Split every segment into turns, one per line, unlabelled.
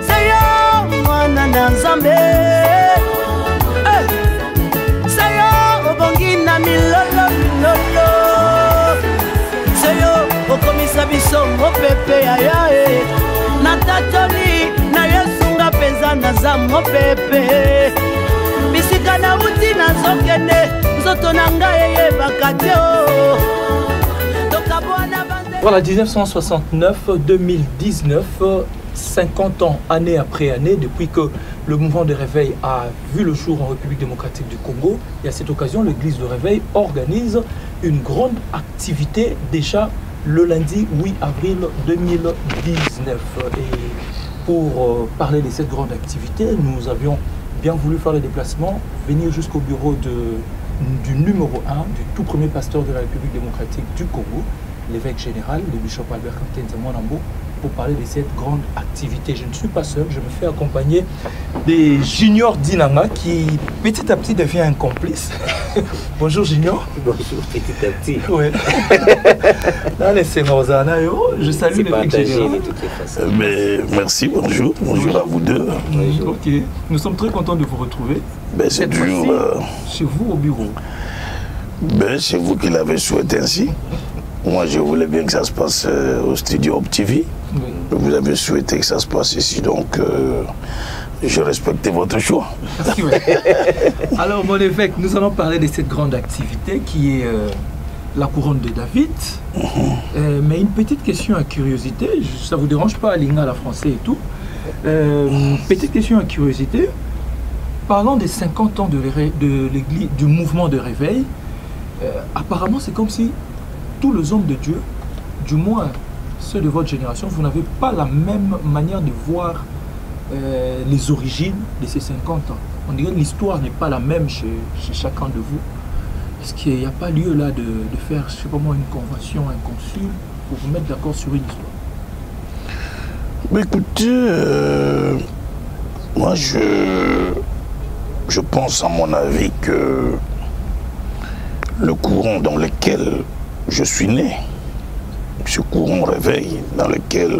Sayo mwana na Nzambe Sayo obongi na milolo milolo Sayo okomisa biso mopepe ayae na tatoli na yesunga penza na za mopepe bisika na uti na zokene nzoto na ngai yebaka te
Voilà, 1969-2019, 50 ans, année après année, depuis que le mouvement de réveil a vu le jour en République démocratique du Congo. Et à cette occasion, l'église de réveil organise une grande activité déjà le lundi 8 avril 2019. Et pour parler de cette grande activité, nous avions bien voulu faire le déplacement, venir jusqu'au bureau du numéro 1, du tout premier pasteur de la République démocratique du Congo, l'évêque général, le bishop Albert Kantenza Mwanambo, pour parler de cette grande activité. Je ne suis pas seul, je me fais accompagner des Junior Dinanga qui petit à petit devient un complice. Bonjour Junior.
Bonjour petit à petit.
Oui. Je salue l'évêque général.
Mais merci, bonjour. Bonjour à vous deux.
Bonjour. Ok. Nous sommes très contents de vous retrouver.
Ben, c'est toujours
chez vous au bureau.
Ben, c'est vous qui l'avez souhaité ainsi. Moi, je voulais bien que ça se passe au studio OpTV. Oui. Vous avez souhaité que ça se passe ici, donc je respecte votre choix.
Alors, mon évêque, nous allons parler de cette grande activité qui est la couronne de David. Mais une petite question à curiosité, ça ne vous dérange pas, Alinga, la français et tout. Petite question à curiosité. Parlant des 50 ans de l'église, du mouvement de réveil, apparemment, c'est comme si tous les hommes de Dieu, du moins ceux de votre génération, vous n'avez pas la même manière de voir les origines de ces 50 ans. On dirait que l'histoire n'est pas la même chez chacun de vous. Est-ce qu'il n'y a pas lieu là de faire, je sais pas moi, une convention, un concile, pour vous mettre d'accord sur une histoire?
Mais écoutez, moi je pense à mon avis que le courant dans lequel je suis né, ce courant réveil dans lequel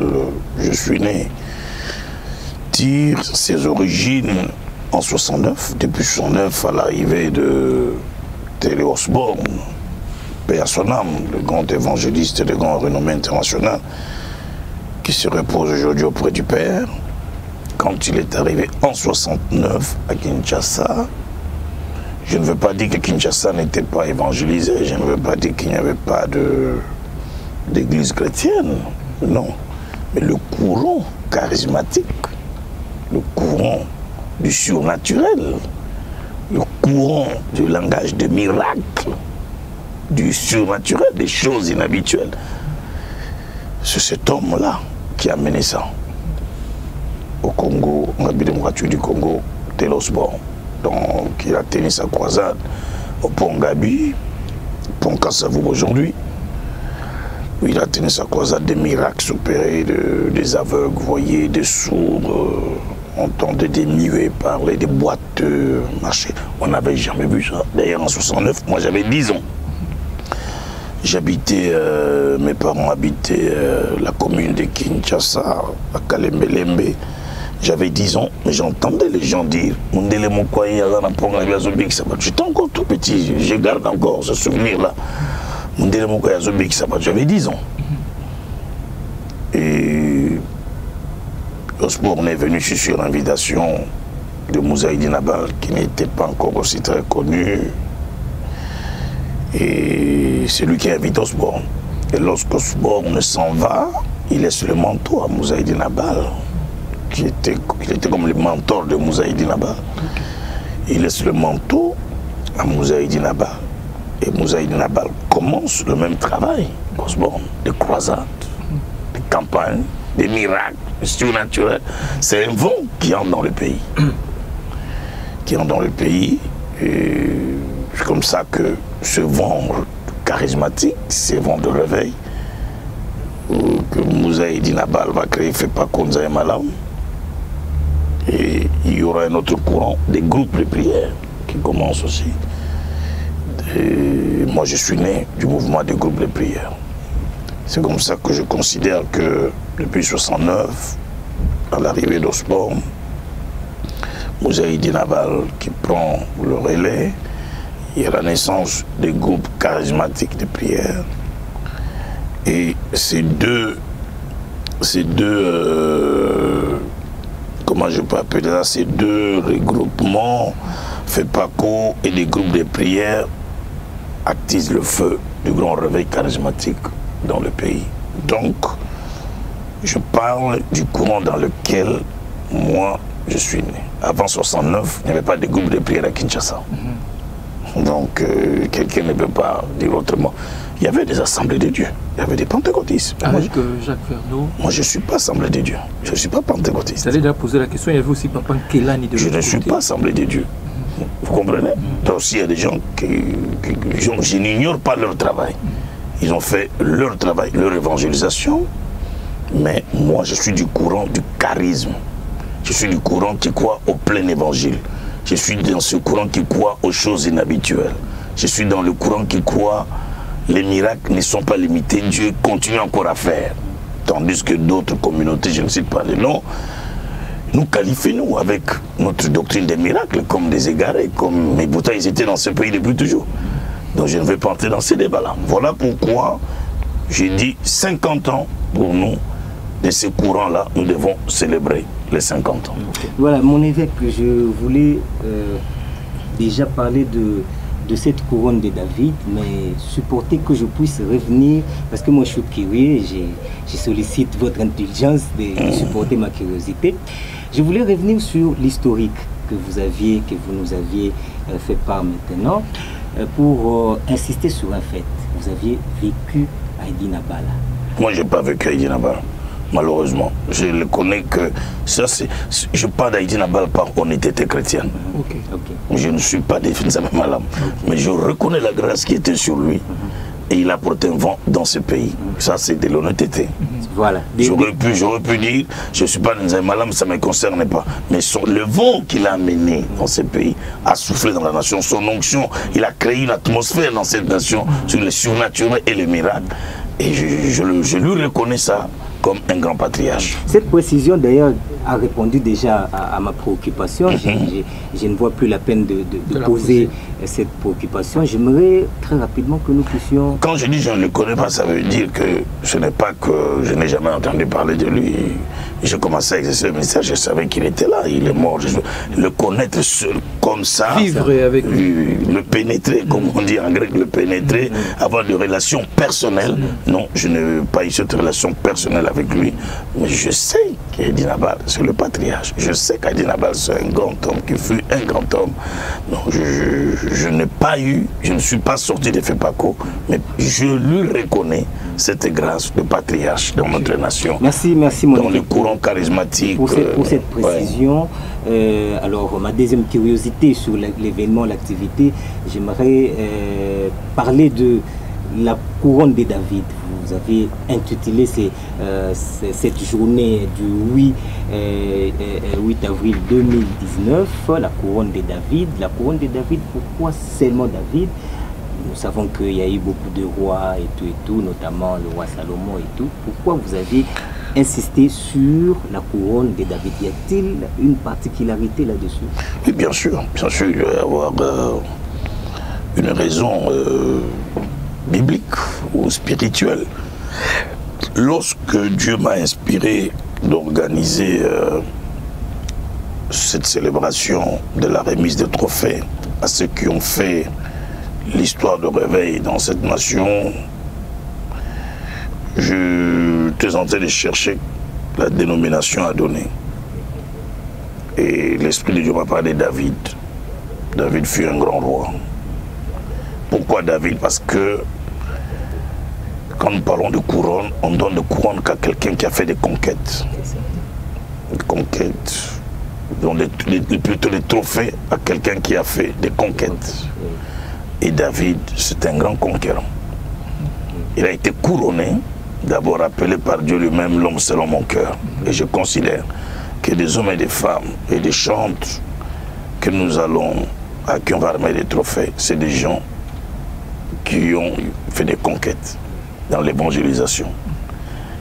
je suis né, tire ses origines en 69, depuis 69 à l'arrivée de Télé Osborne, paix à son âme, le grand évangéliste et le grand renommé international, qui se repose aujourd'hui auprès du Père. Quand il est arrivé en 69 à Kinshasa, je ne veux pas dire que Kinshasa n'était pas évangélisé, je ne veux pas dire qu'il n'y avait pas d'église chrétienne, non. Mais le courant charismatique, le courant du surnaturel, le courant du langage de miracle, du surnaturel, des choses inhabituelles, c'est cet homme-là qui a mené ça au Congo, en République démocratique du Congo, Télé Osborne. Donc il a tenu sa croisade au pont Gabi, pont Kassavour aujourd'hui. Il a tenu sa croisade des miracles opérés, des aveugles, voyez, des sourds, entendait des muets parler, des boîtes marcher. On n'avait jamais vu ça. D'ailleurs en 69, moi j'avais 10 ans. J'habitais, mes parents habitaient la commune de Kinshasa, à Kalembelembe. J'avais 10 ans, mais j'entendais les gens dire j'étais encore tout petit, je garde encore ce souvenir-là. J'avais 10 ans. Et Osborne est venu sur l'invitation de Mouzaïdi Nabal, qui n'était pas encore aussi très connu. Et c'est lui qui invite Osborne. Et lorsqu'Osborne s'en va, il laisse le manteau à Mouzaïdi Nabal, il était comme le mentor de Mouzaïdi Nabal. Il laisse le manteau à Mouzaïdi Nabal. Et Mouzaïdi Nabal commence le même travail qu'Osborne, des croisades, des campagnes, des miracles, des surnaturels. C'est un vent qui entre dans le pays. Qui entre dans le pays. Et c'est comme ça que ce vent charismatique, ce vent de réveil, que Mouzaïdi Nabal va créer, fait pas Konza et Malam. Et il y aura un autre courant, des groupes de prière qui commencent aussi. Et moi, je suis né du mouvement des groupes de prière. C'est comme ça que je considère que depuis 69, à l'arrivée d'Osborne, Moussaïdi Nabal qui prend le relais. Il y a la naissance des groupes charismatiques de prière. Et ces deux comment je peux appeler ça, ces deux regroupements, FEPACO et des groupes de prière, attisent le feu du grand réveil charismatique dans le pays. Donc, je parle du courant dans lequel moi je suis né. Avant 69, il n'y avait pas de groupe de prière à Kinshasa. Donc, quelqu'un ne peut pas dire autrement. Il y avait des assemblées de Dieu, il y avait des pentecôtistes.
Avec Jacques Fernaud.
Moi, je ne suis pas assemblée de Dieu, je ne suis pas pentecôtiste.
Vous allez déjà poser la question, il y avait aussi Papa Kelani de
Je ne suis pas assemblée de Dieu. Vous comprenez? Donc, aussi, il y a des gens je n'ignore pas leur travail. Ils ont fait leur travail, leur évangélisation. Mais moi, je suis du courant du charisme. Je suis du courant qui croit au plein évangile. Je suis dans ce courant qui croit aux choses inhabituelles. Je suis dans le courant qui croit les miracles ne sont pas limités. Dieu continue encore à faire. Tandis que d'autres communautés, je ne cite pas les noms, nous qualifient, nous, avec notre doctrine des miracles, comme des égarés, mais pourtant ils étaient dans ce pays depuis toujours. Donc je ne vais pas entrer dans ces débats-là. Voilà pourquoi j'ai dit 50 ans pour nous, de ce courant-là, nous devons célébrer les 50 ans.
Voilà, mon évêque, je voulais déjà parler de cette couronne de David, mais supporter que je puisse revenir, parce que moi je suis curieux, je sollicite votre indulgence de supporter ma curiosité. Je voulais revenir sur l'historique que vous nous aviez fait part maintenant, pour insister sur un fait. Vous aviez vécu à Aïdi Nabala.
Moi, je n'ai pas vécu à Aïdi Nabala, malheureusement. Je le connais que ça, c'est. Je parle d'Aïdi Nabala par honnêteté chrétienne. Je ne suis pas définitivement malade, mais je reconnais la grâce qui était sur lui. Et il a porté un vent dans ce pays. Ça, c'est de l'honnêteté.
Voilà.
J'aurais pu dire, je ne suis pas dans un malade, ça ne me concerne pas. Mais le vent qu'il a amené dans ce pays a soufflé dans la nation. Son onction, il a créé une atmosphère dans cette nation sur le surnaturel et le miracle. Et je lui reconnais ça comme un grand patriarche.
Cette précision d'ailleurs a répondu déjà à ma préoccupation. Je ne vois plus la peine de poser cette préoccupation. J'aimerais très rapidement que nous puissions...
Quand je dis je ne le connais pas, ça veut dire que ce n'est pas que je n'ai jamais entendu parler de lui. J'ai commencé à exercer le ministère, je savais qu'il était là, il est mort. Le connaître seul comme ça,
vivre avec lui,
le pénétrer, comme on dit en grec, le pénétrer, avoir des relations personnelles. Non, je n'ai pas eu cette relation personnelle avec lui, mais je sais qu'Aïdi Nabal, c'est le patriarche. Je sais qu'Aïdi Nabal, c'est un grand homme qui fut un grand homme. Non, je n'ai pas eu, je ne suis pas sorti de FEPACO, mais je lui reconnais cette grâce de patriarche dans notre nation.
Merci, merci mon
dans le courant charismatique.
Pour cette précision. Ouais. Alors, ma deuxième curiosité sur l'événement, l'activité, j'aimerais parler de la couronne de David. Vous avez intitulé cette journée du 8 avril 2019, la couronne de David. La couronne de David, pourquoi seulement David? Nous savons qu'il y a eu beaucoup de rois et tout, notamment le roi Salomon et tout. Pourquoi vous avez insisté sur la couronne de David? Y a-t-il une particularité là-dessus?
Oui, bien sûr, il va y avoir une raison biblique ou spirituelle. Lorsque Dieu m'a inspiré d'organiser cette célébration de la remise des trophées à ceux qui ont fait l'histoire de réveil dans cette nation, je étais en train de chercher la dénomination à donner. Et l'Esprit de Dieu m'a parlé de David. David fut un grand roi. Pourquoi David? Parce que quand nous parlons de couronne, on donne de couronne qu'à quelqu'un qui a fait des conquêtes. Des conquêtes. Donc plutôt les trophées à quelqu'un qui a fait des conquêtes. Et David, c'est un grand conquérant. Il a été couronné, d'abord appelé par Dieu lui-même l'homme selon mon cœur. Et je considère que des hommes et des femmes et des chantes que nous allons, à qui on va remettre des trophées, c'est des gens qui ont fait des conquêtes dans l'évangélisation,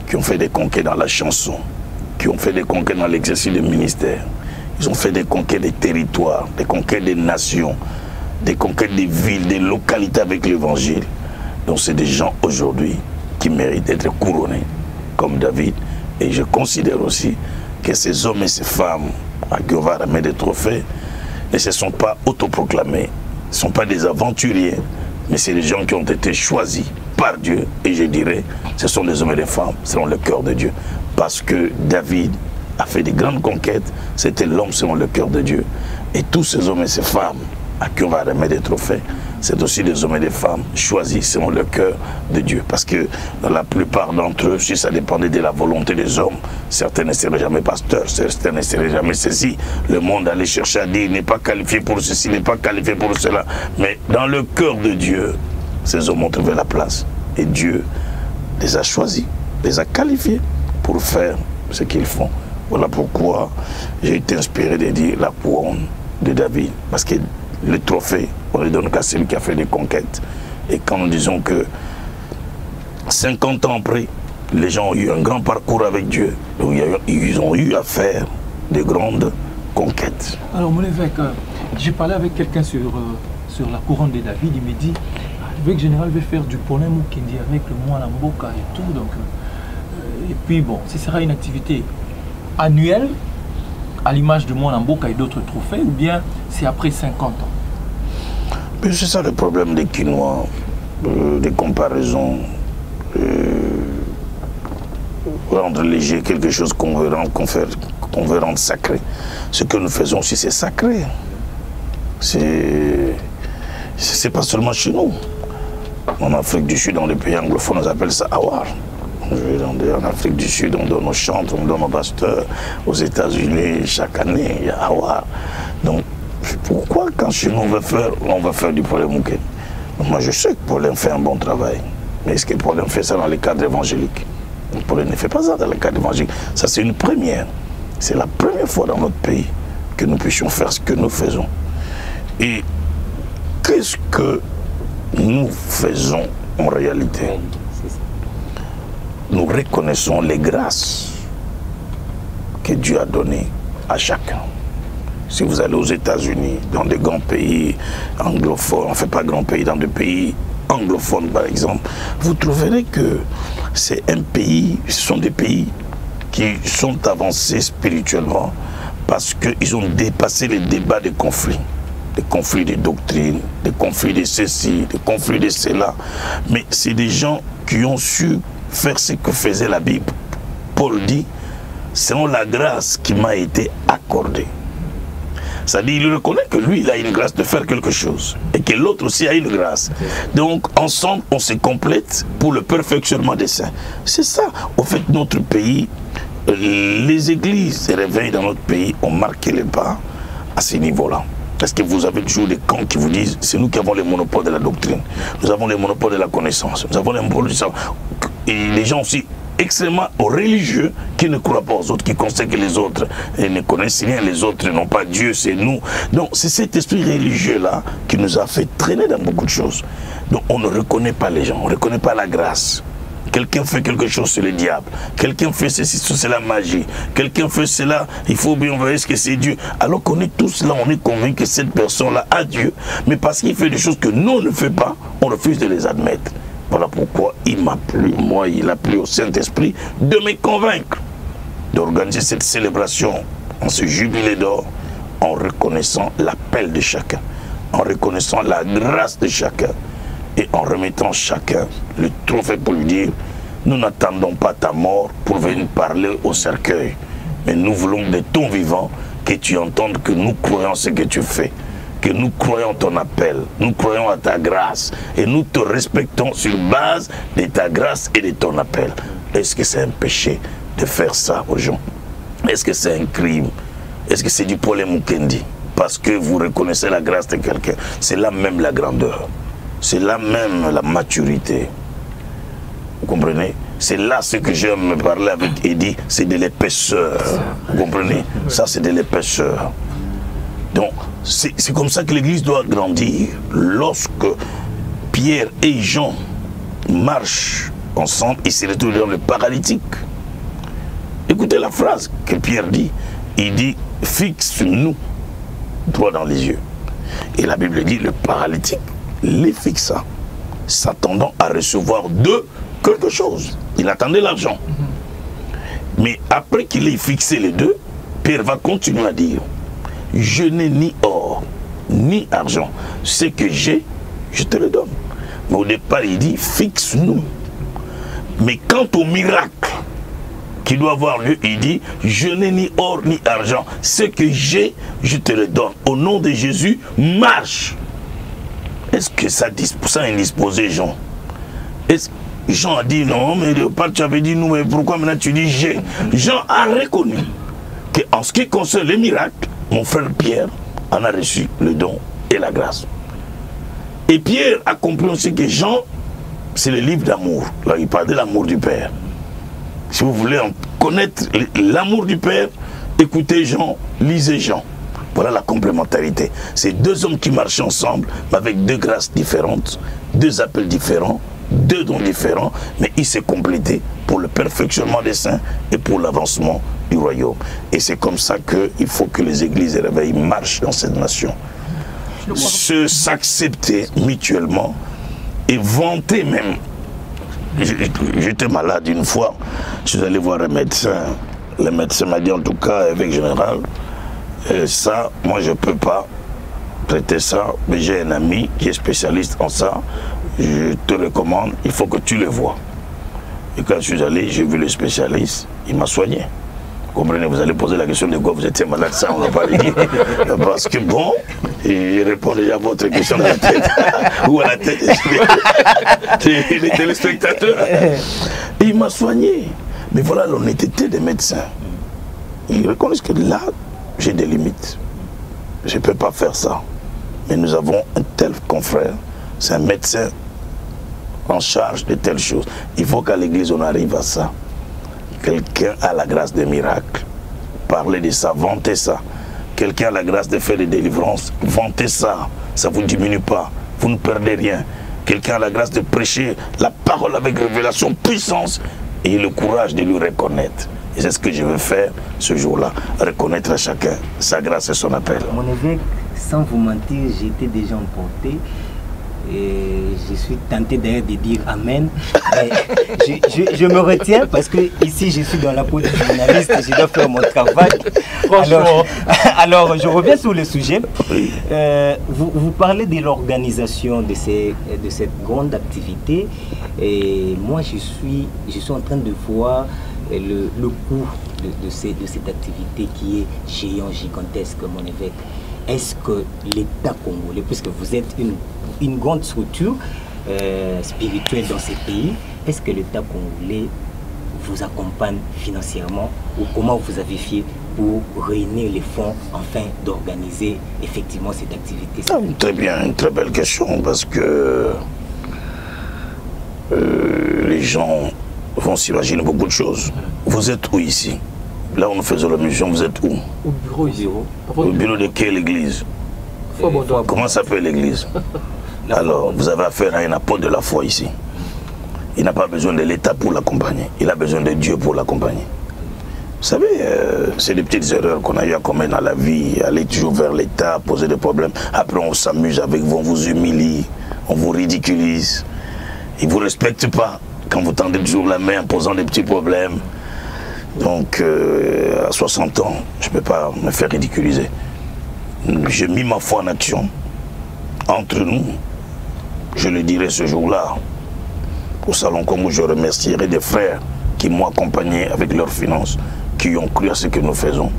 qui ont fait des conquêtes dans la chanson, qui ont fait des conquêtes dans l'exercice du ministère. Ils ont fait des conquêtes des territoires, des conquêtes des nations, des conquêtes des villes, des localités avec l'évangile. Donc c'est des gens aujourd'hui qui méritent d'être couronnés comme David. Et je considère aussi que ces hommes et ces femmes à qui on va remettre des trophées ne se sont pas autoproclamés, ne sont pas des aventuriers, mais c'est des gens qui ont été choisis par Dieu. Et je dirais, ce sont des hommes et des femmes selon le cœur de Dieu. Parce que David a fait des grandes conquêtes, c'était l'homme selon le cœur de Dieu. Et tous ces hommes et ces femmes à qui on va remettre des trophées, c'est aussi des hommes et des femmes choisis selon le cœur de Dieu. Parce que dans la plupart d'entre eux, si ça dépendait de la volonté des hommes, certains ne seraient jamais pasteurs, certains ne seraient jamais saisis. Le monde allait chercher à dire, il n'est pas qualifié pour ceci, il n'est pas qualifié pour cela. Mais dans le cœur de Dieu, ces hommes ont trouvé la place. Et Dieu les a choisis, les a qualifiés pour faire ce qu'ils font. Voilà pourquoi j'ai été inspiré de dire la couronne de David. Parce que le trophée, on ne le donne qu'à celui qui a fait des conquêtes. Et quand nous disons que 50 ans après, les gens ont eu un grand parcours avec Dieu, donc ils ont eu à faire de grandes conquêtes.
Alors, mon évêque, j'ai parlé avec quelqu'un sur la couronne de David. Il me dit, l'évêque général veut faire du Paulin Mukendi avec le Mwana Mboka et tout. Donc, et puis, bon, ce sera une activité annuelle, à l'image de Mwana Mboka et d'autres trophées, ou bien c'est après 50 ans?
Mais c'est ça le problème des Quinois, des comparaisons, rendre léger quelque chose qu'on veut rendre sacré. Ce que nous faisons aussi, c'est sacré. C'est pas seulement chez nous. En Afrique du Sud, dans les pays anglophones, on appelle ça awar. En Afrique du Sud, on donne nos chantres, on donne nos pasteurs. Aux États-Unis, chaque année, il y a awar. Donc, pourquoi quand chez nous on va faire du Paulin Mukendi? Moi je sais que Paulin fait un bon travail, mais est-ce que Paulin fait ça dans le cadre évangélique? Paulin ne fait pas ça dans le cadre évangélique. Ça c'est une première. C'est la première fois dans notre pays que nous puissions faire ce que nous faisons. Et qu'est-ce que nous faisons en réalité? Nous reconnaissons les grâces que Dieu a données à chacun. Si vous allez aux États-Unis, dans des grands pays anglophones, on ne fait pas grands pays, dans des pays anglophones par exemple, vous trouverez que c'est un pays, ce sont des pays qui sont avancés spirituellement parce qu'ils ont dépassé les débats des conflits de doctrines, des conflits de ceci, des conflits de cela. Mais c'est des gens qui ont su faire ce que faisait la Bible. Paul dit, selon la grâce qui m'a été accordée. C'est-à-dire qu'il reconnaît que lui, il a une grâce de faire quelque chose. Et que l'autre aussi a une grâce. Donc, ensemble, on se complète pour le perfectionnement des saints. C'est ça. Au fait, notre pays, les églises et réveils dans notre pays ont marqué les pas à ce niveau-là. Parce que vous avez toujours des camps qui vous disent, c'est nous qui avons le monopole de la doctrine. Nous avons le monopole de la connaissance. Nous avons le monopole du savoir. Et les gens aussi extrêmement religieux qui ne croient pas aux autres, qui considèrent que les autres ne connaissent rien, les autres n'ont pas Dieu, c'est nous. Donc c'est cet esprit religieux-là qui nous a fait traîner dans beaucoup de choses. Donc on ne reconnaît pas les gens, on ne reconnaît pas la grâce. Quelqu'un fait quelque chose, c'est le diable. Quelqu'un fait ceci, c'est la magie. Quelqu'un fait cela, il faut bien voir ce que c'est Dieu. Alors qu'on est tous là, on est convaincus que cette personne-là a Dieu, mais parce qu'il fait des choses que nous on ne fait pas, on refuse de les admettre. Voilà pourquoi il m'a plu, moi, il a plu au Saint-Esprit de me convaincre d'organiser cette célébration en ce jubilé d'or, en reconnaissant l'appel de chacun, en reconnaissant la grâce de chacun et en remettant chacun le trophée pour lui dire, nous n'attendons pas ta mort pour venir parler au cercueil, mais nous voulons de ton vivant que tu entendes que nous croyons ce que tu fais, que nous croyons ton appel, nous croyons à ta grâce et nous te respectons sur base de ta grâce et de ton appel. Est-ce que c'est un péché de faire ça aux gens? Est-ce que c'est un crime? Est-ce que c'est du Paulin Mukendi? Parce que vous reconnaissez la grâce de quelqu'un. C'est là même la grandeur. C'est là même la maturité. Vous comprenez? C'est là ce que j'aime me parler avec Eddie, c'est de l'épaisseur. Vous comprenez? Ça, c'est de l'épaisseur. Donc, c'est comme ça que l'Église doit grandir. Lorsque Pierre et Jean marchent ensemble, ils se retrouvent dans le paralytique. Écoutez la phrase que Pierre dit. Il dit, fixe-nous droit dans les yeux. Et la Bible dit, le paralytique les fixa, s'attendant à recevoir de quelque chose. Il attendait l'argent. Mais après qu'il ait fixé les deux, Pierre va continuer à dire, je n'ai ni or, ni argent. Ce que j'ai, je te le donne. Mais au départ, il dit, fixe-nous. Mais quant au miracle qui doit avoir lieu, il dit, je n'ai ni or ni argent. Ce que j'ai, je te le donne. Au nom de Jésus, marche. Est-ce que ça indisposait Jean? Jean a dit non, mais le père tu avais dit nous, mais pourquoi maintenant tu dis j'ai? Jean a reconnu qu'en ce qui concerne les miracles, mon frère Pierre en a reçu le don et la grâce. Et Pierre a compris aussi que Jean, c'est le livre d'amour. Là, il parle de l'amour du Père. Si vous voulez en connaître l'amour du Père, écoutez Jean, lisez Jean. Voilà la complémentarité. C'est deux hommes qui marchent ensemble, mais avec deux grâces différentes, deux appels différents, deux dons différents, mais ils se complétaient pour le perfectionnement des saints et pour l'avancement du royaume. Et c'est comme ça qu'il faut que les églises et les réveils marchent dans cette nation. S'accepter mutuellement et vanter même. J'étais malade une fois, je suis allé voir un médecin. Le médecin m'a dit, en tout cas, évêque général, ça, moi je ne peux pas traiter ça, mais j'ai un ami qui est spécialiste en ça, je te recommande, il faut que tu le vois. Et quand je suis allé, j'ai vu le spécialiste, il m'a soigné. Vous comprenez, vous allez poser la question de quoi vous étiez malade, ça on ne va pas le dire. Parce que bon, il répond déjà à votre question de la tête, ou à la tête des téléspectateurs. Et il m'a soigné. Mais voilà l'honnêteté des médecins. Ils reconnaissent que là, j'ai des limites. Je ne peux pas faire ça. Mais nous avons un tel confrère, c'est un médecin en charge de telles choses. Il faut qu'à l'église on arrive à ça. Quelqu'un a la grâce des miracles. Parlez de ça, vantez ça. Quelqu'un a la grâce de faire des délivrances. Vantez ça. Ça ne vous diminue pas. Vous ne perdez rien. Quelqu'un a la grâce de prêcher la parole avec révélation, puissance et le courage de lui reconnaître. Et c'est ce que je veux faire ce jour-là. Reconnaître à chacun sa grâce et son appel.
Mon évêque, sans vous mentir, j'étais déjà emporté. Et je suis tenté d'ailleurs de dire Amen. Mais je me retiens parce que ici je suis dans la peau de journaliste et je dois faire mon travail. Alors je reviens sur le sujet. Vous parlez de l'organisation de cette grande activité. Et moi je suis en train de voir le coût de cette activité qui est géant, gigantesque, mon évêque. Est-ce que l'État congolais, puisque vous êtes une grande structure spirituelle dans ces pays, est-ce que l'État congolais vous accompagne financièrement ou comment vous avez fait pour réunir les fonds afin d'organiser effectivement cette activité?
Très bien, une très belle question parce que les gens vont s'imaginer beaucoup de choses. Vous êtes où ici? Là où nous faisons la mission, vous êtes où?
Au bureau ici.
Au bureau de quelle église? Comment s'appelle l'église? Alors, vous avez affaire à un apôtre de la foi ici. Il n'a pas besoin de l'État pour l'accompagner. Il a besoin de Dieu pour l'accompagner. Vous savez, c'est des petites erreurs qu'on a eu à commettre dans la vie. Aller toujours vers l'État, poser des problèmes. Après, on s'amuse avec vous, on vous humilie, on vous ridiculise. Ils ne vous respectent pas quand vous tendez toujours la main en posant des petits problèmes. Donc, à 60 ans, je ne peux pas me faire ridiculiser. J'ai mis ma foi en action. Entre nous, je le dirai ce jour-là, au Salon Congo, je remercierai des frères qui m'ont accompagné avec leurs finances, qui ont cru à ce que nous faisons,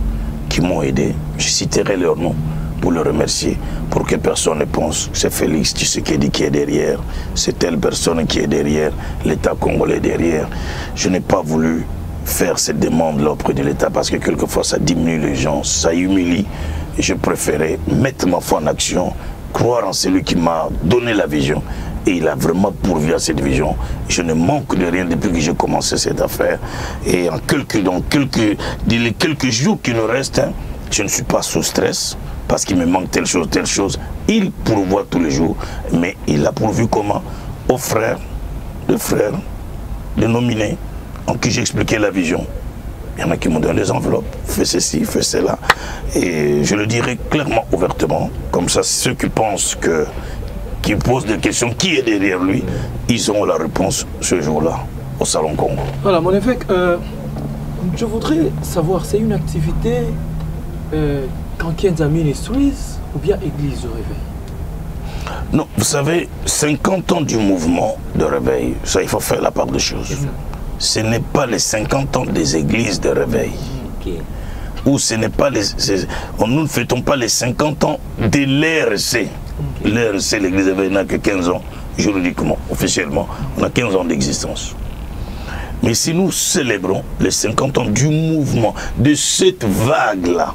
qui m'ont aidé. Je citerai leur nom pour le remercier, pour que personne ne pense que c'est Félix Tshisekedi qui est derrière, c'est telle personne qui est derrière, l'État congolais derrière. Je n'ai pas voulu faire cette demande-là auprès de l'État parce que quelquefois ça diminue les gens, ça humilie. Et je préférais mettre ma foi en action, croire en celui qui m'a donné la vision. Et il a vraiment pourvu à cette vision. Je ne manque de rien depuis que j'ai commencé cette affaire. Et dans les quelques jours qui nous restent, hein, je ne suis pas sous stress parce qu'il me manque telle chose, telle chose. Il pourvoit tous les jours. Mais il a pourvu comment? Aux frères, de nominés, en qui j'expliquais la vision. Il y en a qui m'ont donné des enveloppes, fais ceci, fais cela. Et je le dirai clairement, ouvertement. Comme ça, ceux qui pensent que, qui posent des questions, qui est derrière lui, ils auront la réponse ce jour-là, au Salon Congo.
Voilà, mon évêque, je voudrais savoir, c'est une activité Kankienza Ministries ou bien Église de Réveil?
Non, vous savez, 50 ans du mouvement de réveil, ça il faut faire la part des choses. Ce n'est pas les 50 ans des églises de réveil. Ou ce n'est pas les... Nous ne fêtons pas les 50 ans de l'ERC. L'ERC, l'église de réveil, n'a que 15 ans, juridiquement, officiellement. On a 15 ans d'existence. Mais si nous célébrons les 50 ans du mouvement, de cette vague-là,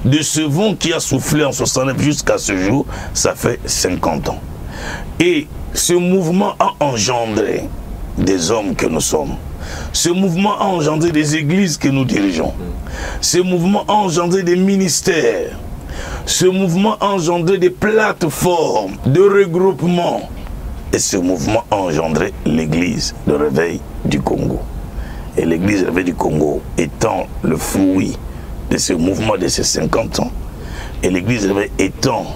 de ce vent qui a soufflé en 69 jusqu'à ce jour, ça fait 50 ans. Et ce mouvement a engendré des hommes que nous sommes. Ce mouvement a engendré des églises que nous dirigeons. Ce mouvement a engendré des ministères. Ce mouvement a engendré des plateformes de regroupement. Et ce mouvement a engendré l'église de réveil du Congo. Et l'église de réveil du Congo étant le fruit de ce mouvement de ces 50 ans, et l'église de réveil étant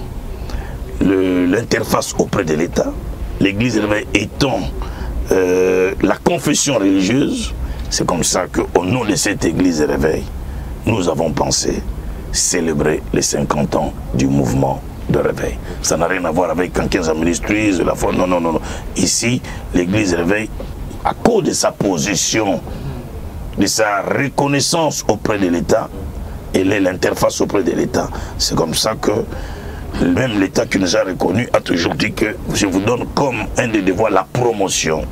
l'interface auprès de l'État, l'église de réveil étant la confession religieuse, c'est comme ça qu'au nom de cette église de réveil, nous avons pensé célébrer les 50 ans du mouvement de réveil. Ça n'a rien à voir avec Kankienza Ministries, la foi, non, non, non, non. Ici, l'église de réveil, à cause de sa position, de sa reconnaissance auprès de l'État, elle est l'interface auprès de l'État. C'est comme ça que même l'État qui nous a reconnus a toujours dit que je vous donne comme un des devoirs la promotion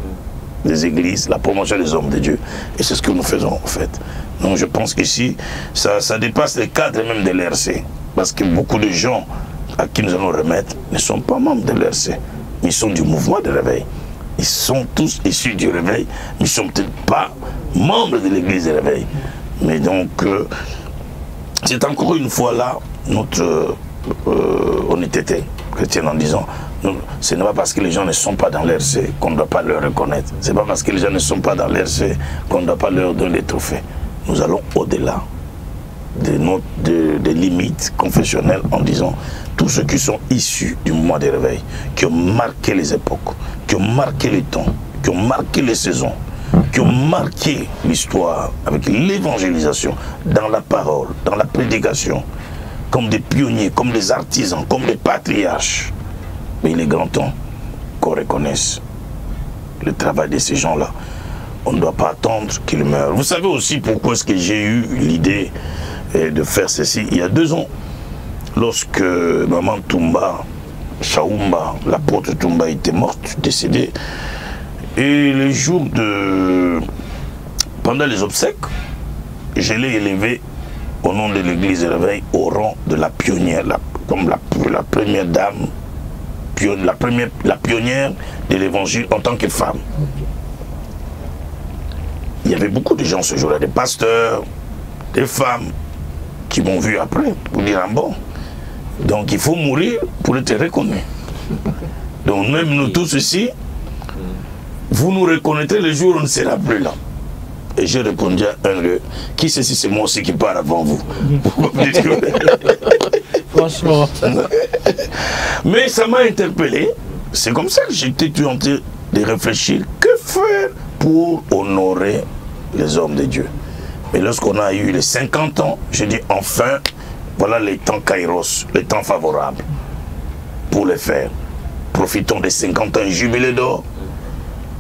des églises, la promotion des hommes de Dieu. Et c'est ce que nous faisons en fait. Donc je pense qu'ici, ça dépasse les cadres même de l'ERC. Parce que beaucoup de gens à qui nous allons remettre ne sont pas membres de l'ERC. Ils sont du mouvement de réveil. Ils sont tous issus du réveil, mais ils ne sont peut-être pas membres de l'église de réveil. Mais donc, c'est encore une fois là notre honnêteté chrétienne en disant, ce n'est pas parce que les gens ne sont pas dans l'ERC qu'on ne doit pas leur reconnaître. Ce n'est pas parce que les gens ne sont pas dans l'ERC qu'on ne doit pas leur donner des trophées. Nous allons au-delà des limites confessionnelles en disant tous ceux qui sont issus du mouvement des réveils, qui ont marqué les époques, qui ont marqué les temps, qui ont marqué les saisons, qui ont marqué l'histoire avec l'évangélisation dans la parole, dans la prédication, comme des pionniers, comme des artisans, comme des patriarches. Mais il est grand temps qu'on reconnaisse le travail de ces gens-là. On ne doit pas attendre qu'ils meurent. Vous savez aussi pourquoi est-ce que j'ai eu l'idée de faire ceci il y a 2 ans, lorsque Maman Toumba, Chaoumba, l'apôtre Toumba était morte, décédée. Et le jour de... pendant les obsèques, je l'ai élevé au nom de l'église de réveil au rang de la pionnière, comme la première dame, la pionnière de l'évangile en tant que femme. Il y avait beaucoup de gens ce jour-là, des pasteurs, des femmes, qui m'ont vu après pour dire bon. Donc il faut mourir pour être reconnu. Donc même nous tous ici, vous nous reconnaîtrez le jour où on ne sera plus là. Et j'ai répondu à un lieu, qui sait si c'est moi aussi qui pars avant vous?
Franchement.
Mais ça m'a interpellé. C'est comme ça que j'étais en train de réfléchir. Que faire pour honorer les hommes de Dieu? Mais lorsqu'on a eu les 50 ans, je dis enfin, voilà les temps kairos, les temps favorables pour les faire. Profitons des 50 ans jubilé d'or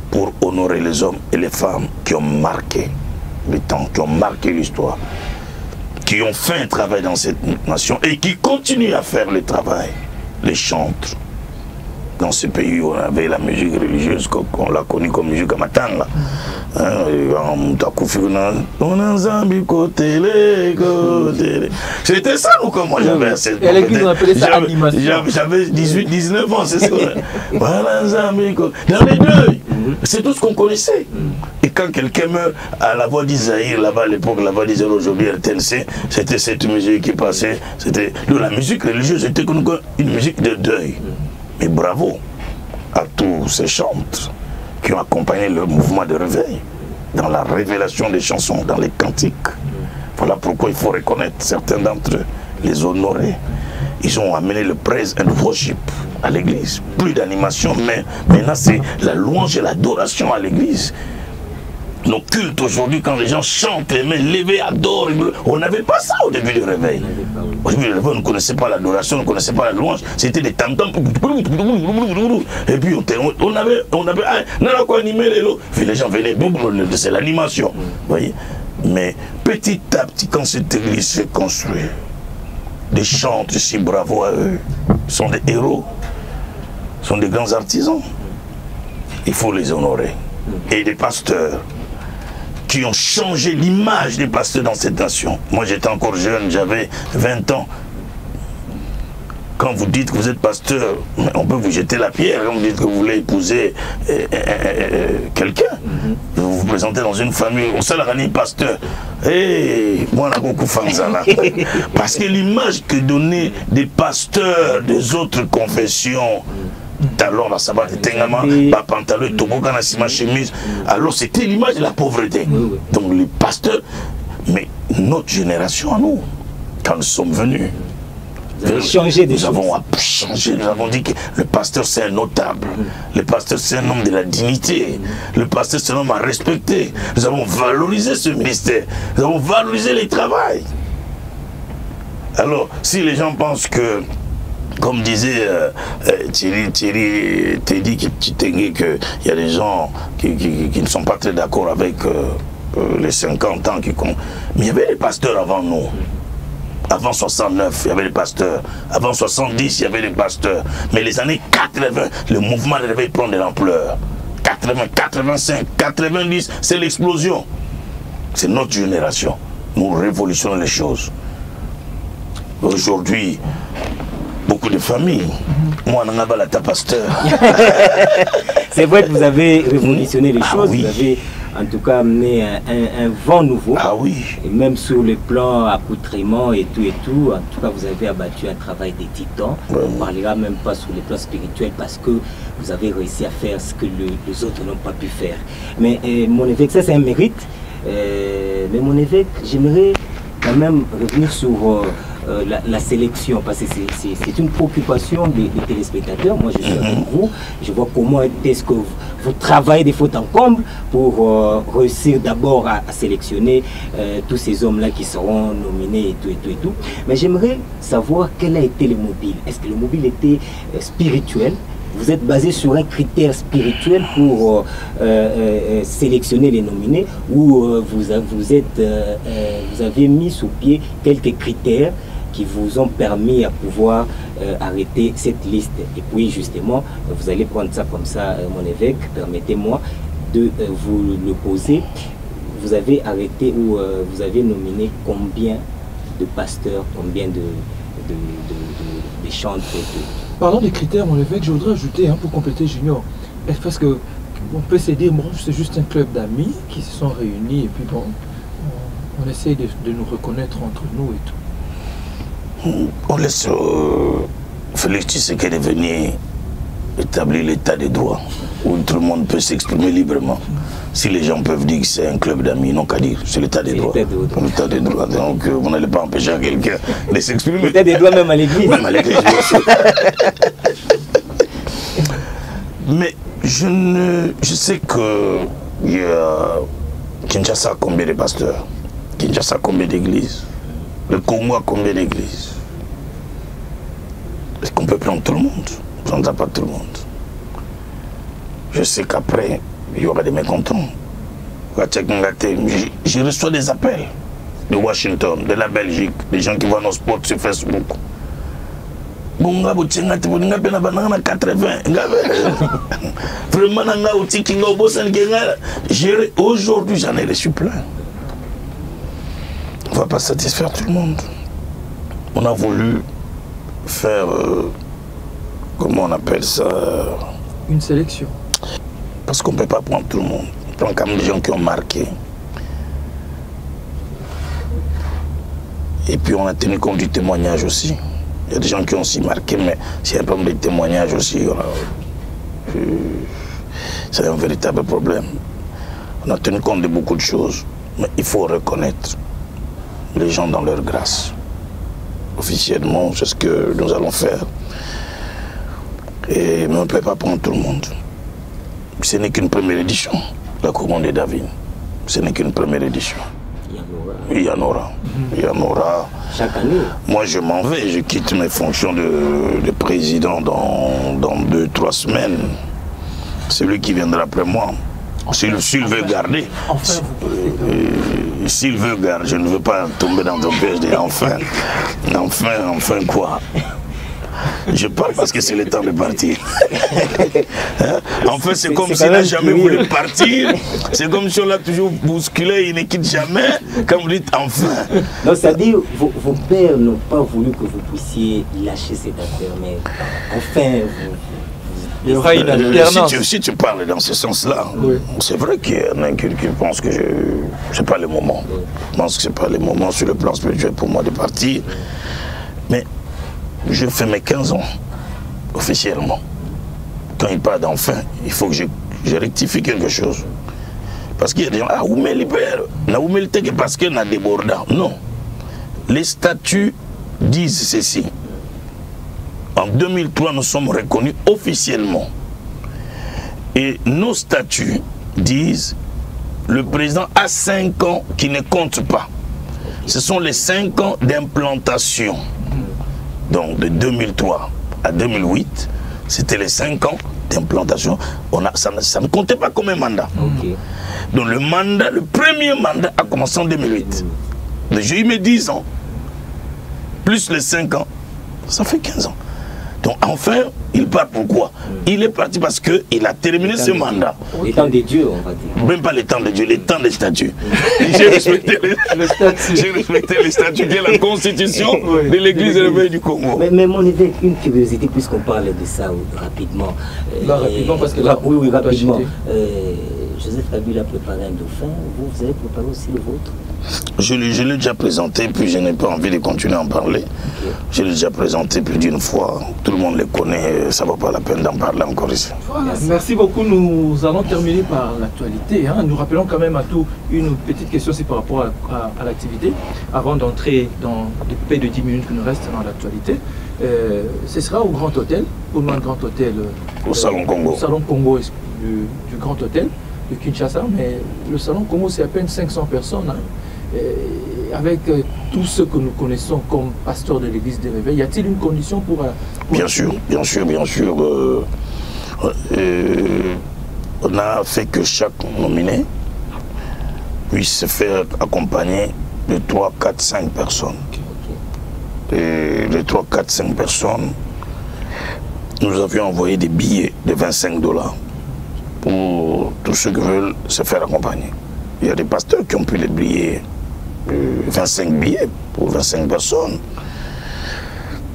pour honorer les hommes et les femmes qui ont marqué le temps, qui ont marqué l'histoire, qui ont fait un travail dans cette nation et qui continuent à faire le travail, les chantres. Dans ce pays où on avait la musique religieuse, qu'on l'a connue comme musique amatanga. C'était ça, nous, comme moi j'avais.
Et l'église, on appelait ça animation.
J'avais 18-19 ans, c'est ça. Dans les deuils, c'est tout ce qu'on connaissait. Et quand quelqu'un meurt, à la voix d'Isaïr, là-bas à l'époque, la voix d'Isaïr aujourd'hui, RTNC, c'était cette musique qui passait. C'était la musique religieuse, c'était une musique de deuil. Mais bravo à tous ces chantres qui ont accompagné le mouvement de réveil. dans la révélation des chansons, dans les cantiques. Voilà pourquoi il faut reconnaître certains d'entre eux, les honorer. Ils ont amené le praise and worship à l'église. Plus d'animation, mais maintenant c'est la louange et l'adoration à l'église. Nos cultes aujourd'hui, quand les gens chantent, les mains levées, adorent, on n'avait pas ça au début du réveil. Au début du réveil, on ne connaissait pas l'adoration, on ne connaissait pas la louange. C'était des tam-tams. Et puis on avait n'a quoi animer les lots. Les gens venaient, c'est l'animation. Voyez. Mais petit à petit, quand cette église s'est construite, des chantres ici, bravo à eux, sont des héros, sont des grands artisans. Il faut les honorer. Et des pasteurs qui ont changé l'image des pasteurs dans cette nation. Moi j'étais encore jeune, j'avais 20 ans. Quand vous dites que vous êtes pasteur, on peut vous jeter la pierre. Quand vous dites que vous voulez épouser quelqu'un, vous vous présentez dans une famille, au salarié pasteur. Et moi, on a beaucoup fanzala. Parce que l'image que donnaient des pasteurs des autres confessions, alors la sabbat était également pas pantalon, toboggan, ma chemise. Alors c'était l'image de la pauvreté. Donc les pasteurs, mais notre génération à nous, quand nous sommes venus, nous avons changé, nous avons dit que le pasteur c'est un notable, le pasteur c'est un homme de la dignité, le pasteur c'est un homme à respecter. Nous avons valorisé ce ministère, nous avons valorisé les travail. Alors si les gens pensent que, comme disait Thierry Teddy qu'il y a des gens qui ne sont pas très d'accord avec les 50 ans qui comptent. Mais il y avait des pasteurs avant nous. Avant 69, il y avait des pasteurs. Avant 70, il y avait des pasteurs. Mais les années 80, le mouvement de réveil prend de l'ampleur. 80, 85, 90, c'est l'explosion. C'est notre génération. Nous révolutionnons les choses. Aujourd'hui, beaucoup de familles. Moi, on n'a pas la pasteur.
C'est vrai que vous avez révolutionné les choses. Oui. Vous avez en tout cas amené un vent nouveau.
Ah oui.
Et même sur le plan accoutrement et tout. En tout cas, vous avez abattu un travail des titans. Ouais. On ne parlera même pas sur le plan spirituel parce que vous avez réussi à faire ce que les autres n'ont pas pu faire. Mais mon évêque, ça c'est un mérite. Mais mon évêque, j'aimerais quand même revenir sur la sélection, parce que c'est une préoccupation des téléspectateurs. Moi je suis avec vous, je vois comment est-ce que vous travaillez des fautes en comble pour réussir d'abord à sélectionner tous ces hommes-là qui seront nominés et tout. Mais j'aimerais savoir quel a été le mobile. Est-ce que le mobile était spirituel? Vous êtes basé sur un critère spirituel pour sélectionner les nominés, ou vous avez mis sous pied quelques critères qui vous ont permis à pouvoir arrêter cette liste? Et puis justement, vous allez prendre ça comme ça, mon évêque, permettez-moi de vous le poser. Vous avez arrêté ou vous avez nominé combien de pasteurs, combien de chantres?
Parlons des critères, mon évêque, je voudrais ajouter, pour compléter Junior, parce que on peut se dire, bon, c'est juste un club d'amis qui se sont réunis et puis bon, on essaie de nous reconnaître entre nous et tout.
On laisse Félix Tshisekedi venir établir l'état des droits, où tout le monde peut s'exprimer librement. Si les gens peuvent dire que c'est un club d'amis, non qu'à dire, c'est l'état des droits. L'état des droits. Donc vous n'allez pas empêcher quelqu'un de s'exprimer.
L'état des droits même à l'église.
Même à l'église, bien sûr. Mais je sais que il y a Kinshasa combien de pasteurs, Kinshasa combien d'églises, le Congo a combien d'églises. Est-ce qu'on peut prendre tout le monde? On ne prendra pas tout le monde. Je sais qu'après, il y aura des mécontents. Je reçois des appels de Washington, de la Belgique, des gens qui voient nos spots sur Facebook. Aujourd'hui, j'en ai reçu plein. On ne va pas satisfaire tout le monde. On a voulu faire, comment on appelle ça?
Une sélection.
Parce qu'on ne peut pas prendre tout le monde. On prend quand même des gens qui ont marqué. Et puis on a tenu compte du témoignage aussi. Il y a des gens qui ont aussi marqué, mais s'il y a un problème de témoignage aussi, c'est un véritable problème. On a tenu compte de beaucoup de choses. Mais il faut reconnaître les gens dans leur grâce. Officiellement, c'est ce que nous allons faire. Et mais on ne peut pas prendre tout le monde. Ce n'est qu'une première édition, la couronne de David. Ce n'est qu'une première édition. Il y en aura. Il y en aura.
Chaque année.
Moi, je m'en vais. Je quitte mes fonctions de président dans 2-3 semaines. Celui qui viendra après moi. S'il veut garder.
Enfin,
S'il veut garder, je ne veux pas tomber dans ton piège. Enfin quoi? Je parle parce que c'est le temps de partir. Hein? Enfin, c'est comme s'il n'a jamais voulu partir. C'est comme si on l'a toujours bousculé, il ne quitte jamais. Comme vous dites, enfin.
Donc, c'est-à-dire, vos pères n'ont pas voulu que vous puissiez lâcher cette affaire, mais enfin,
il y aura une alternance.
Si tu parles dans ce sens-là, oui. C'est vrai qu'il y en a qui pensent que ce n'est pas le moment. Je pense que ce n'est pas le moment sur le plan spirituel pour moi de partir. Mais je fais mes 15 ans, officiellement. Quand il parle d'enfin, il faut que je rectifie quelque chose. Parce qu'il y a des gens, ah, où me libère, où me libère parce qu'il y a débordant. Non. Les statuts disent ceci. En 2003, nous sommes reconnus officiellement. Et nos statuts disent le président a 5 ans qui ne comptent pas. Ce sont les 5 ans d'implantation. Donc de 2003 à 2008, c'était les 5 ans d'implantation. Ça ne comptait pas comme un mandat.
Okay.
Donc le premier mandat a commencé en 2008. J'ai eu mes 10 ans, plus les 5 ans, ça fait 15 ans. Donc enfin, il part pourquoi? Il est parti parce qu'il a terminé ce mandat.
Les temps de Dieu, on va dire.
Même pas les temps de Dieu, les temps des statuts. J'ai respecté les statuts qui est la constitution de l'église réveillée du Congo.
Mais mon évêque, une curiosité, puisqu'on parle de ça rapidement.
Rapidement, parce que
là, oui, rapidement. Joseph Kabila a préparé un dauphin, vous avez préparé aussi le vôtre?
Je l'ai déjà présenté, puis je n'ai pas envie de continuer à en parler. Okay. Je l'ai déjà présenté plus d'une fois. Tout le monde le connaît, ça ne vaut pas la peine d'en parler encore ici.
Voilà. Merci beaucoup. Nous allons terminer par l'actualité. Hein. Nous rappelons quand même à tout une petite question, c'est par rapport à l'activité. Avant d'entrer dans les peu de 10 minutes qui nous restent dans l'actualité. Ce sera au Grand Hôtel, au moins Grand Hôtel.
Au Salon Congo.
Au Salon Congo du Grand Hôtel de Kinshasa, mais le Salon Congo, c'est à peine 500 personnes. Hein. Avec tous ceux que nous connaissons comme pasteurs de l'église de Réveil, y a-t-il une condition pour
bien sûr. On a fait que chaque nominé puisse se faire accompagner de 3, 4, 5 personnes. Et les 3, 4, 5 personnes, nous avions envoyé des billets de $25 pour tous ceux qui veulent se faire accompagner. Il y a des pasteurs qui ont pris les billets, 25 billets pour 25 personnes.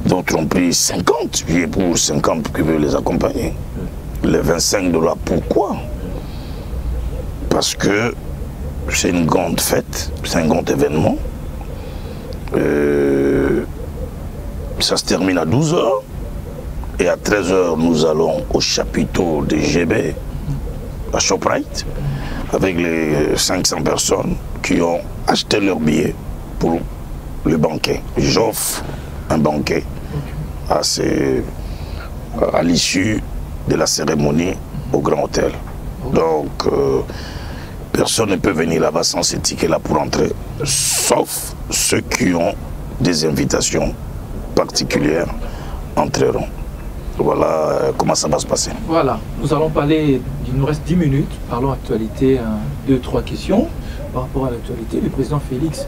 D'autres ont pris 50 billets pour 50 qui veulent les accompagner. Les $25, pourquoi? Parce que c'est une grande fête, c'est un grand événement. Ça se termine à 12 h. Et à 13 h, nous allons au chapiteau de GB, à Shoprite, avec les 500 personnes qui ont acheté leur billet pour le banquet. J'offre un banquet à l'issue de la cérémonie au Grand Hôtel. Donc, personne ne peut venir là-bas sans ce ticket-là pour entrer, sauf ceux qui ont des invitations particulières entreront. Voilà comment ça va se passer.
Voilà, nous allons parler, il nous reste 10 minutes, parlons actualité, 2, 3 questions par rapport à l'actualité. Le président Félix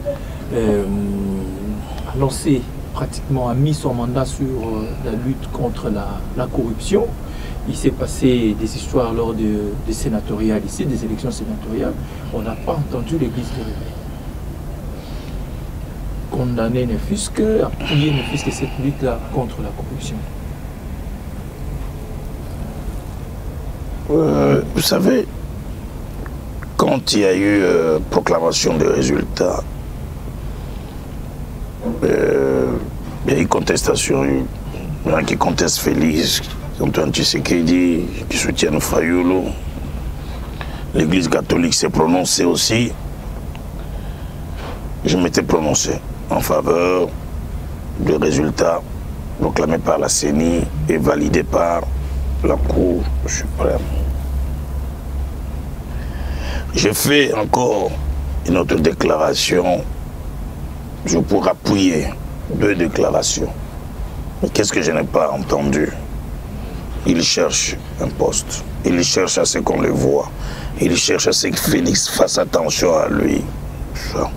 a lancé pratiquement, a mis son mandat sur la lutte contre la corruption. Il s'est passé des histoires lors des sénatoriales ici, des élections sénatoriales. On n'a pas entendu l'église de Réveil condamner ne fût-ce que, appuyer ne fût-ce que cette lutte-là contre la corruption.
Vous savez, quand il y a eu proclamation de résultats, il y a eu contestation. Il y en a qui contestent Félix, Antoine Tshisekedi, qui soutiennent Fayulu. l'Église catholique s'est prononcée aussi, je m'étais prononcé en faveur des résultats proclamés par la CENI et validés par la Cour suprême. J'ai fait encore une autre déclaration, je pourrais appuyer 2 déclarations. Mais qu'est-ce que je n'ai pas entendu? Il cherche un poste, il cherche à ce qu'on le voit, il cherche à ce que Félix fasse attention à lui. Ça.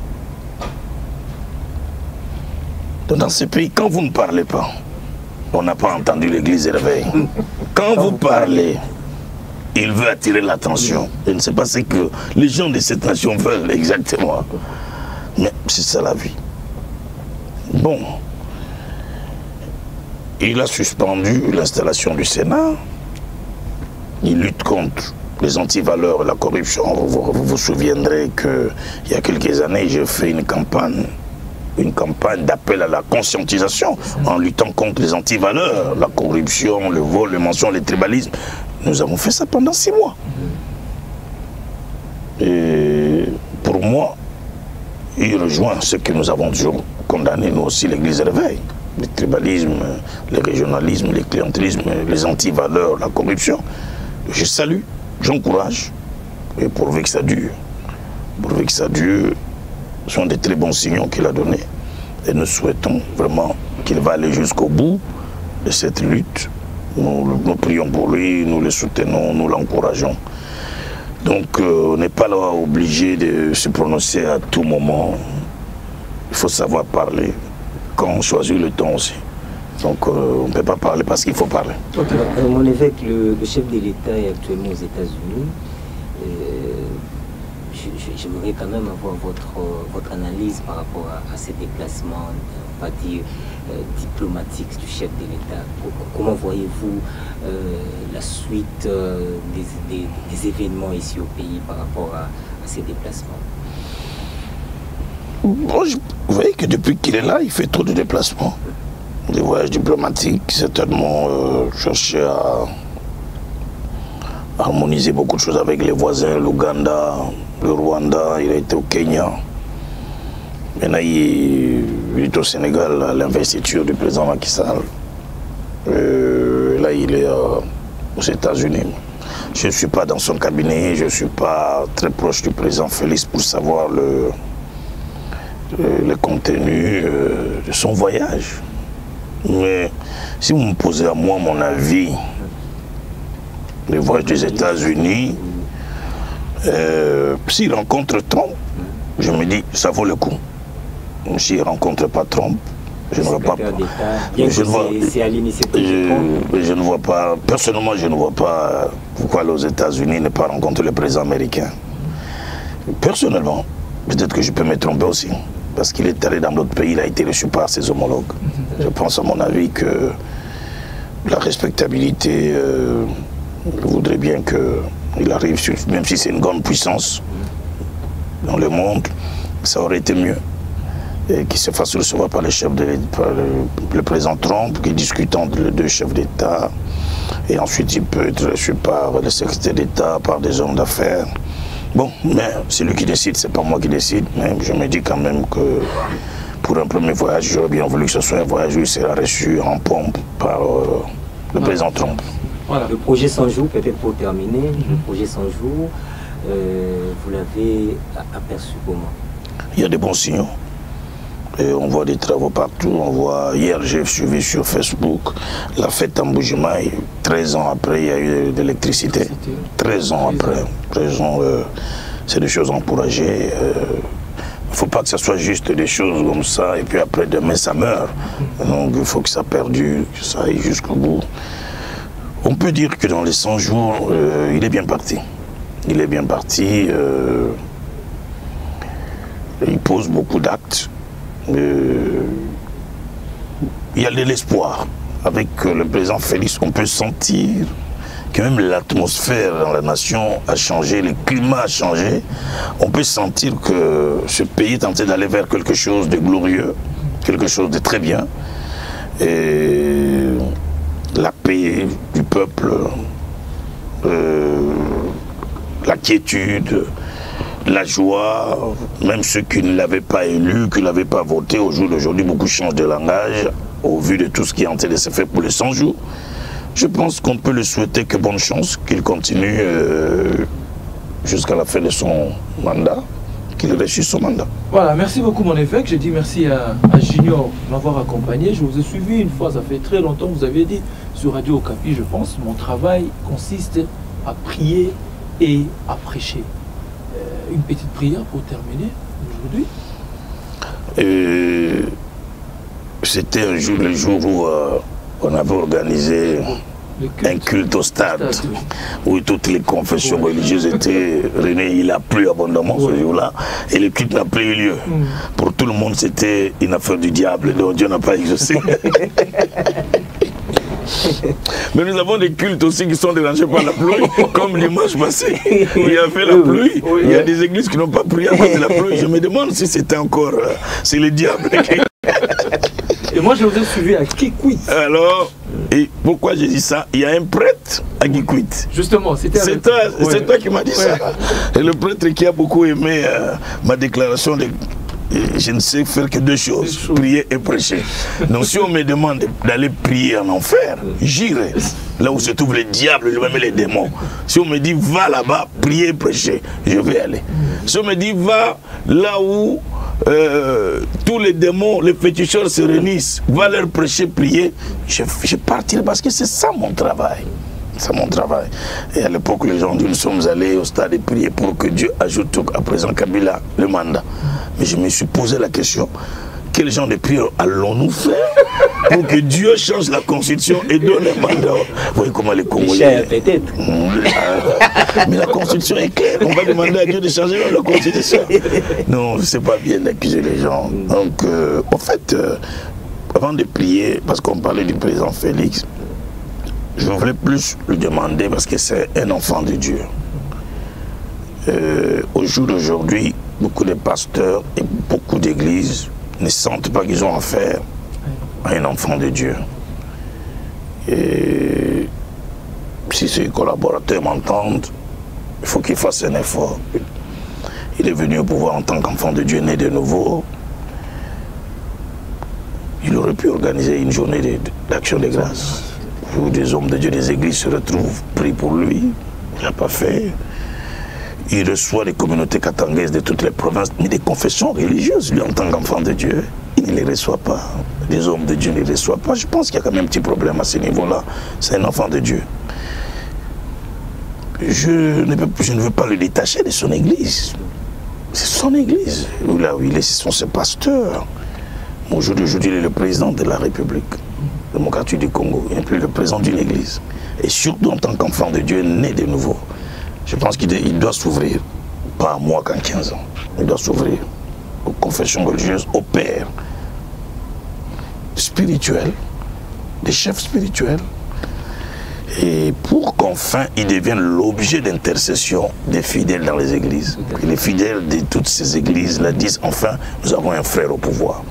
Donc dans ce pays, quand vous ne parlez pas, on n'a pas entendu l'église réveil. Quand vous parlez, il veut attirer l'attention. Je ne sais pas ce que les gens de cette nation veulent exactement. Mais c'est ça la vie. Bon. Il a suspendu l'installation du Sénat. Il lutte contre les antivaleurs et la corruption. Vous vous souviendrez qu'il y a quelques années, j'ai fait une campagne d'appel à la conscientisation en luttant contre les antivaleurs, la corruption, le vol, le mensonge, le tribalisme. Nous avons fait ça pendant 6 mois. Et pour moi, il rejoint ce que nous avons toujours condamné, nous aussi, l'Église réveil. Le tribalisme, le régionalisme, le clientélisme, les antivaleurs, la corruption. Je salue, j'encourage, et pourvu que ça dure. Pourvu que ça dure, ce sont des très bons signaux qu'il a donnés. Et nous souhaitons vraiment qu'il va aller jusqu'au bout de cette lutte. Nous prions pour lui, nous le soutenons, nous l'encourageons. Donc on n'est pas là obligé de se prononcer à tout moment. Il faut savoir parler quand on choisit le temps aussi. Donc on ne peut pas parler parce qu'il faut parler.
Okay. Mon évêque, le chef de l'État est actuellement aux États-Unis. J'aimerais quand même avoir votre analyse par rapport à ces déplacements, on va dire, diplomatiques du chef de l'État. Comment voyez-vous la suite des événements ici au pays par rapport à ces déplacements?
Bon, vous voyez que depuis qu'il est là, il fait trop de déplacements. Des voyages diplomatiques, certainement chercher à harmoniser beaucoup de choses avec les voisins, l'Ouganda, le Rwanda, il a été au Kenya. Maintenant, il est au Sénégal à l'investiture du président Macky Sall. Là, il est aux États-Unis. Je ne suis pas dans son cabinet, je ne suis pas très proche du président Félix pour savoir le contenu de son voyage. Mais si vous me posez à moi mon avis, le voyage des États-Unis, s'il rencontre Trump, je me dis ça vaut le coup. S'il ne rencontre pas Trump, je ne vois pas. Je ne vois pas. Personnellement, je ne vois pas pourquoi aux États-Unis ne pas rencontrer le président américain. Personnellement, peut-être que je peux me tromper aussi. Parce qu'il est allé dans d'autres pays, il a été reçu par ses homologues. Je pense à mon avis que la respectabilité voudrait bien qu'il arrive, même si c'est une grande puissance dans le monde, ça aurait été mieux. Et qu'il se fasse recevoir par le président Trump, qui discute entre les 2 chefs d'État. Et ensuite, il peut être reçu par le secrétaire d'État, par des hommes d'affaires. Bon, mais c'est lui qui décide, c'est pas moi qui décide. Mais je me dis quand même que pour un premier voyage, j'aurais bien voulu que ce soit un voyage où il sera reçu en pompe par le président Trump.
Voilà. Le projet 100 jours, peut-être pour terminer, le projet 100 jours, vous l'avez aperçu comment?
Il y a des bons signaux. Et on voit des travaux partout. On voit, hier, j'ai suivi sur Facebook la fête en Bujimaï. 13 ans après, il y a eu de l'électricité. 13 ans après. 13 ans, c'est des choses encouragées. Il ne faut pas que ce soit juste des choses comme ça et puis après demain ça meurt. Donc il faut que ça perdure, que ça aille jusqu'au bout. On peut dire que dans les 100 jours, il est bien parti. Il est bien parti. Il pose beaucoup d'actes. Il y a de l'espoir. Avec le président Félix, on peut sentir que même l'atmosphère dans la nation a changé, le climat a changé. On peut sentir que ce pays est en train d'aller vers quelque chose de glorieux, quelque chose de très bien. Et la paix du peuple, la quiétude, la joie, même ceux qui ne l'avaient pas élu, qui ne l'avaient pas voté, au jour d'aujourd'hui, beaucoup changent de langage, au vu de tout ce qui est en train de se faire pour les 100 jours. Je pense qu'on peut lui souhaiter que bonne chance, qu'il continue jusqu'à la fin de son mandat, qu'il réussisse son mandat.
Voilà, merci beaucoup mon évêque. Je dis merci à Junior de m'avoir accompagné. Je vous ai suivi une fois, ça fait très longtemps, vous avez dit sur Radio Okapi, je pense, mon travail consiste à prier et à prêcher. Une petite prière pour terminer aujourd'hui.
C'était un jour, le jour où on avait organisé un culte au stade, où toutes les confessions religieuses étaient réunies. Il a plu abondamment ce jour-là et le culte n'a pas eu lieu. Pour tout le monde, c'était une affaire du diable, dont Dieu n'a pas exaucé. Mais nous avons des cultes aussi qui sont dérangés par la pluie, comme dimanche passé, où il y a fait la pluie. Il y a des églises qui n'ont pas prié à cause de la pluie. Je me demande si c'était encore... c'est le diable.
Et moi, je vous ai suivi à Kikwit.
Alors, et pourquoi j'ai dit ça? Il y a un prêtre à Kikwit.
Justement, c'était
c'est toi qui m'as dit ça. Et le prêtre qui a beaucoup aimé ma déclaration de... Je ne sais faire que deux choses, prier et prêcher. Donc si on me demande d'aller prier en enfer, j'irai. Là où se trouvent les diables, même les démons. Si on me dit va là-bas, prier et prêcher, je vais aller. Si on me dit va là où tous les démons, les féticheurs se réunissent, va leur prêcher, prier, je partirai parce que c'est ça mon travail. C'est mon travail. Et à l'époque, les gens disent, nous sommes allés au stade et prier pour que Dieu ajoute à présent Kabila le mandat. Mais je me suis posé la question, quel genre de prière allons-nous faire pour que Dieu change la constitution et donne le mandat? Vous voyez comment les Congolais...
peut-être.
Mais la constitution est claire. On va demander à Dieu de changer la constitution. Non, c'est pas bien d'accuser les gens. Donc, en fait, avant de prier, parce qu'on parlait du président Félix, je voulais plus lui demander, parce que c'est un enfant de Dieu. Au jour d'aujourd'hui, beaucoup de pasteurs et beaucoup d'églises ne sentent pas qu'ils ont affaire à un enfant de Dieu. Et si ses collaborateurs m'entendent, il faut qu'il fasse un effort. Il est venu au pouvoir en tant qu'enfant de Dieu, né de nouveau. Il aurait pu organiser une journée d'action de grâce, où des hommes de Dieu des églises se retrouvent pris pour lui. Il n'a pas fait. Il reçoit les communautés katangaises de toutes les provinces, mais des confessions religieuses, lui en tant qu'enfant de Dieu, il ne les reçoit pas. Les hommes de Dieu ne les reçoivent pas. Je pense qu'il y a quand même un petit problème à ce niveau-là. C'est un enfant de Dieu. Je ne veux pas le détacher de son église. C'est son église. Là où il est, ce sont ses pasteurs. Aujourd'hui, il est le président de la République démocratique du Congo. Il n'est plus le président d'une église. Et surtout en tant qu'enfant de Dieu, né de nouveau. Je pense qu'il doit s'ouvrir, pas à moi qu'en 15 ans. Il doit s'ouvrir aux confessions religieuses, aux pères spirituels, des chefs spirituels, et pour qu'enfin il devienne l'objet d'intercession des fidèles dans les églises. Et les fidèles de toutes ces églises là disent enfin, nous avons un frère au pouvoir,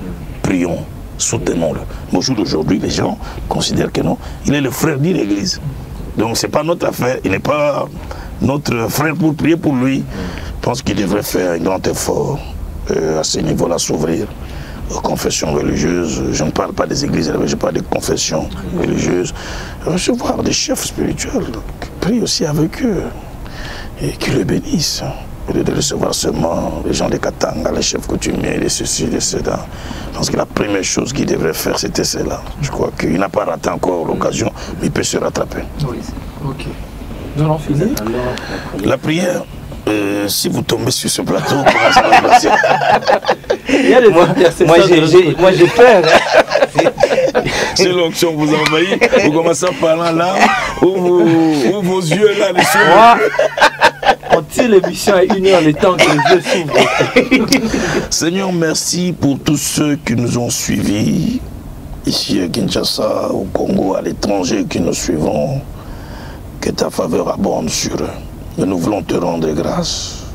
prions, soutenons-le. Mais au jour d'aujourd'hui, les gens considèrent que non, il est le frère d'une église. Donc ce n'est pas notre affaire, il n'est pas notre frère pour prier pour lui. Je pense qu'il devrait faire un grand effort à ce niveau-là, s'ouvrir aux confessions religieuses. Je ne parle pas des églises, je parle des confessions religieuses. Recevoir des chefs spirituels qui prient aussi avec eux et qui le bénissent. Au lieu de recevoir seulement les gens de Katanga, les chefs coutumiers, les ceci, les cela. Je pense que la première chose qu'il devrait faire, c'était cela. Je crois qu'il n'a pas raté encore l'occasion, mais il peut se rattraper.
Oui, ok. Nous allons finir.
La prière, si vous tombez sur ce plateau, comment ça va se passer?
Moi j'ai peur.
Si l'onction vous envahit, vous commencez à parler en langue, ou vos yeux là, les yeux.
On tire l'émission à 1h, le temps que les yeux s'ouvrent.
Seigneur, merci pour tous ceux qui nous ont suivis, ici à Kinshasa, au Congo, à l'étranger, qui nous suivons. Que ta faveur abonde sur eux. Mais nous voulons te rendre grâce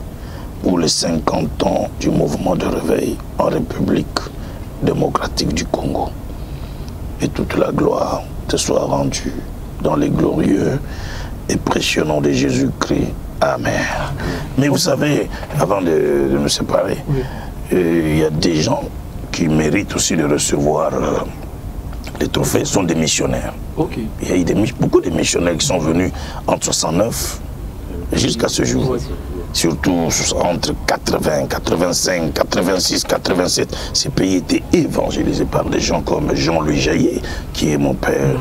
pour les 50 ans du mouvement de réveil en République démocratique du Congo. Et toute la gloire te soit rendue dans les glorieux et précieux noms de Jésus-Christ. Amen. Mais vous savez, avant de me séparer, il y a des gens qui méritent aussi de recevoir les trophées, sont des missionnaires.
Okay.
Il y a eu beaucoup de missionnaires qui sont venus entre 69 jusqu'à ce jour. Surtout entre 80, 85, 86, 87, ces pays étaient évangélisés par des gens comme Jean-Louis Jaillet, qui est mon père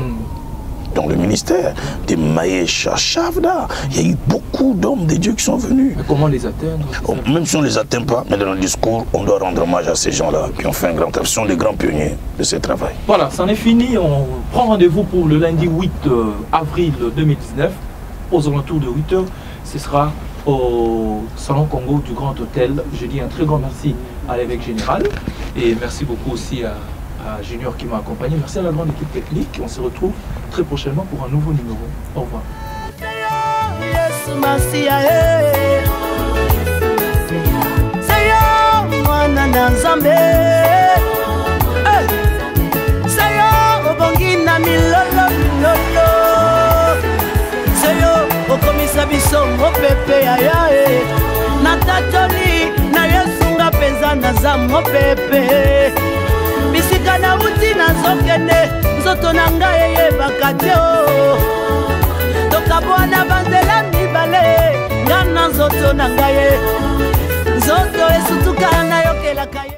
dans le ministère, des Maïcha Chavda. Il y a eu beaucoup d'hommes de Dieu qui sont venus.
Mais comment les atteindre?
Même si on ne les atteint pas, mais dans le discours, on doit rendre hommage à ces gens-là qui ont fait un grand travail. Ce sont des grands pionniers de ce travail.
Voilà, c'en est fini. On prend rendez-vous pour le lundi 8 avril 2019, aux alentours de 8 h. Ce sera au Salon Congo du Grand Hôtel. Je dis un très grand merci à l'évêque général et merci beaucoup aussi à Junior qui m'a accompagné. Merci à la grande équipe technique. On se retrouve très prochainement pour un nouveau numéro. Au revoir.
okomisa biso mopepe ayae natatoli na yesunga penza naza mopepe bisika na uti nazokende nzoto na ngai eyebaka te tokabwana banzela mibale nga na nzoto na ngai nzoto esutuka nayokelaka